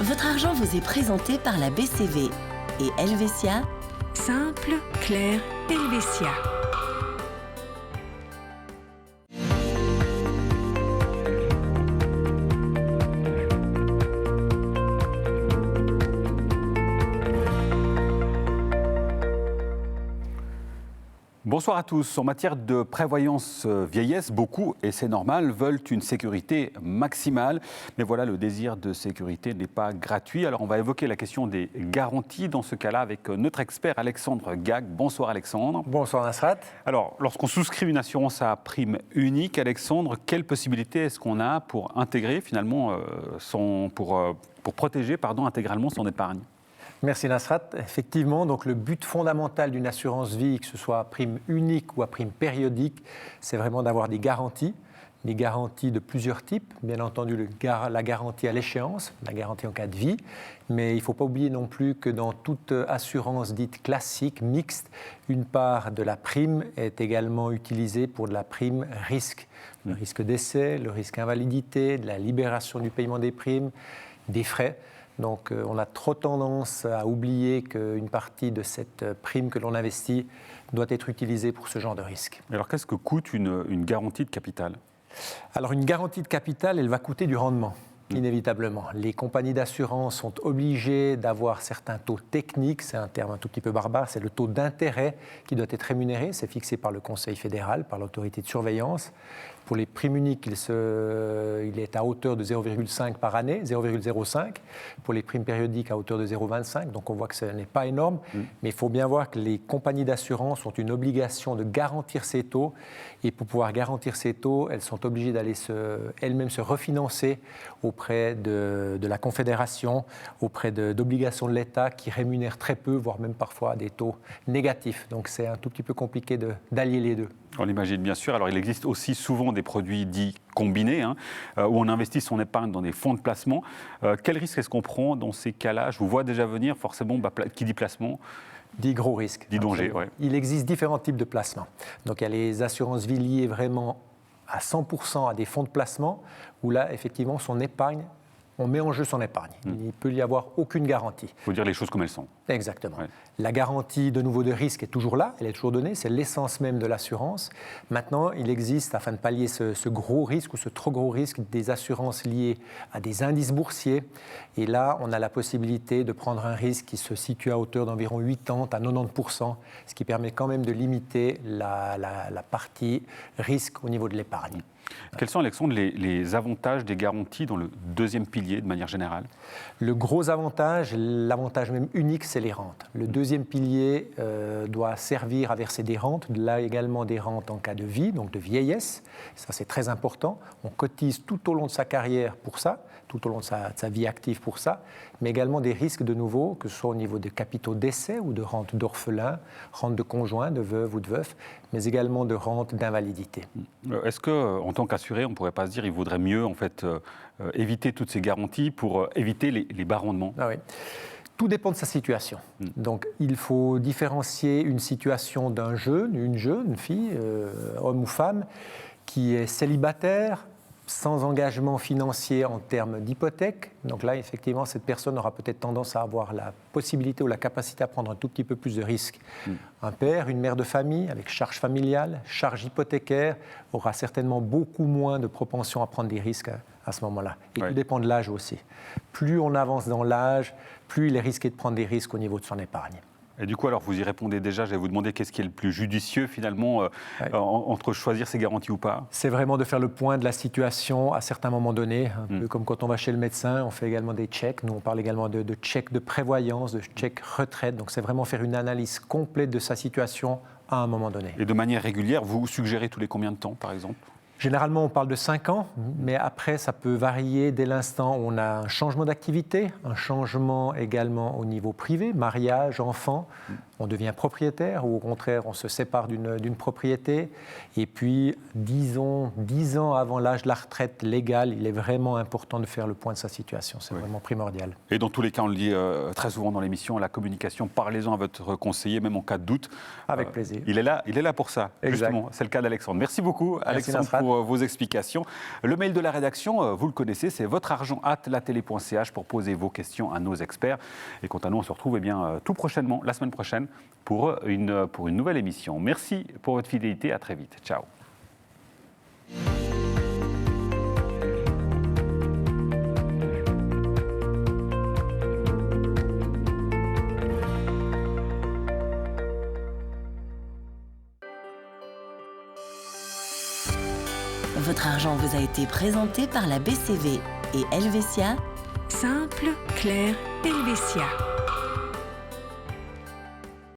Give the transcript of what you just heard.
Votre argent vous est présenté par la BCV et Helvetia. Simple, clair, Helvetia. Bonsoir à tous. En matière de prévoyance vieillesse, beaucoup, et c'est normal, veulent une sécurité maximale. Mais voilà, le désir de sécurité n'est pas gratuit. Alors on va évoquer la question des garanties dans ce cas-là avec notre expert Alexandre Gag. Bonsoir Alexandre. Bonsoir Nasrat. Alors, lorsqu'on souscrit une assurance à prime unique, Alexandre, quelle possibilité est-ce qu'on a pour intégrer finalement pour protéger intégralement son épargne ? Merci Nasrat. Effectivement, donc le but fondamental d'une assurance vie, que ce soit à prime unique ou à prime périodique, c'est vraiment d'avoir des garanties de plusieurs types. Bien entendu, la garantie à l'échéance, la garantie en cas de vie, mais il ne faut pas oublier non plus que dans toute assurance dite classique, mixte, une part de la prime est également utilisée pour de la prime risque. Le risque décès, le risque invalidité, de la libération du paiement des primes, des frais. Donc on a trop tendance à oublier qu'une partie de cette prime que l'on investit doit être utilisée pour ce genre de risque. Alors qu'est-ce que coûte une garantie de capital ? Alors une garantie de capital, elle va coûter du rendement, inévitablement. Les compagnies d'assurance sont obligées d'avoir certains taux techniques, c'est un terme un tout petit peu barbare, c'est le taux d'intérêt qui doit être rémunéré, c'est fixé par le Conseil fédéral, par l'autorité de surveillance. Pour les primes uniques, il est à hauteur de 0,5 par année, 0,05. Pour les primes périodiques, à hauteur de 0,25. Donc on voit que ce n'est pas énorme. Mais il faut bien voir que les compagnies d'assurance ont une obligation de garantir ces taux. Et pour pouvoir garantir ces taux, elles sont obligées d'aller elles-mêmes se refinancer auprès de la Confédération, auprès d'obligations de l'État qui rémunèrent très peu, voire même parfois des taux négatifs. Donc c'est un tout petit peu compliqué d'allier les deux. On l'imagine bien sûr. Alors il existe aussi souvent des produits dits combinés, où on investit son épargne dans des fonds de placement. Quel risque est-ce qu'on prend dans ces cas-là ? Je vous vois déjà venir, forcément, qui dit placement dit gros risques. Dit danger, oui. Il existe différents types de placements. Donc il y a les assurances vie liées vraiment à 100% à des fonds de placement, où là, effectivement, son épargne, on met en jeu son épargne. Il ne peut y avoir aucune garantie. Il faut dire les choses comme elles sont. Exactement. Ouais. La garantie de nouveau de risque est toujours là, elle est toujours donnée, c'est l'essence même de l'assurance. Maintenant, il existe, afin de pallier ce gros risque ou ce trop gros risque, des assurances liées à des indices boursiers. Et là, on a la possibilité de prendre un risque qui se situe à hauteur d'environ 80 à 90%, ce qui permet quand même de limiter la partie risque au niveau de l'épargne. Quels sont, Alexandre, les avantages des garanties dans le deuxième pilier de manière générale ? Le gros avantage, l'avantage même unique, c'est les rentes. Le deuxième pilier doit servir à verser des rentes, là également des rentes en cas de vie, donc de vieillesse. Ça, c'est très important. On cotise tout au long de sa carrière pour ça, tout au long de sa vie active pour ça, mais également des risques de nouveau, que ce soit au niveau de capitaux décès ou de rentes d'orphelins, rentes de conjoints, de veuves ou de veufs, mais également de rentes d'invalidité. Est-ce qu'en tant qu'assuré, on ne pourrait pas se dire qu'il vaudrait mieux en fait, éviter toutes ces garanties pour éviter les bas rendements ? Ah oui. Tout dépend de sa situation. Donc, il faut différencier une situation d'un jeune, une fille, homme ou femme, qui est célibataire, sans engagement financier en termes d'hypothèque. Donc là, effectivement, cette personne aura peut-être tendance à avoir la possibilité ou la capacité à prendre un tout petit peu plus de risques. Un père, une mère de famille, avec charge familiale, charge hypothécaire, aura certainement beaucoup moins de propension à prendre des risques à ce moment-là. Et tout dépend de l'âge aussi. Plus on avance dans l'âge, plus il est risqué de prendre des risques au niveau de son épargne. Et du coup, alors vous y répondez déjà, je vais vous demander qu'est-ce qui est le plus judicieux finalement entre choisir ces garanties ou pas ? C'est vraiment de faire le point de la situation à certains moments donnés, un peu comme quand on va chez le médecin, on fait également des checks, nous on parle également de checks de prévoyance, de checks retraite, donc c'est vraiment faire une analyse complète de sa situation à un moment donné. Et de manière régulière, vous suggérez tous les combien de temps par exemple ? Généralement, on parle de 5 ans, mais après, ça peut varier dès l'instant où on a un changement d'activité, un changement également au niveau privé, mariage, enfant, on devient propriétaire ou au contraire, on se sépare d'une propriété. Et puis, 10 ans avant l'âge de la retraite légale, il est vraiment important de faire le point de sa situation. C'est vraiment primordial. Et dans tous les cas, on le dit très souvent dans l'émission, la communication, parlez-en à votre conseiller, même en cas de doute. Avec plaisir. Il est là pour ça, exact. justement. C'est le cas d'Alexandre. Merci beaucoup, Alexandre, pour pour vos explications. Le mail de la rédaction, vous le connaissez, c'est votreargent@latélé.ch pour poser vos questions à nos experts. Et quant à nous, on se retrouve tout prochainement, la semaine prochaine, pour une nouvelle émission. Merci pour votre fidélité. À très vite. Ciao. Votre argent vous a été présenté par la BCV et Helvetia. Simple, clair, Helvetia.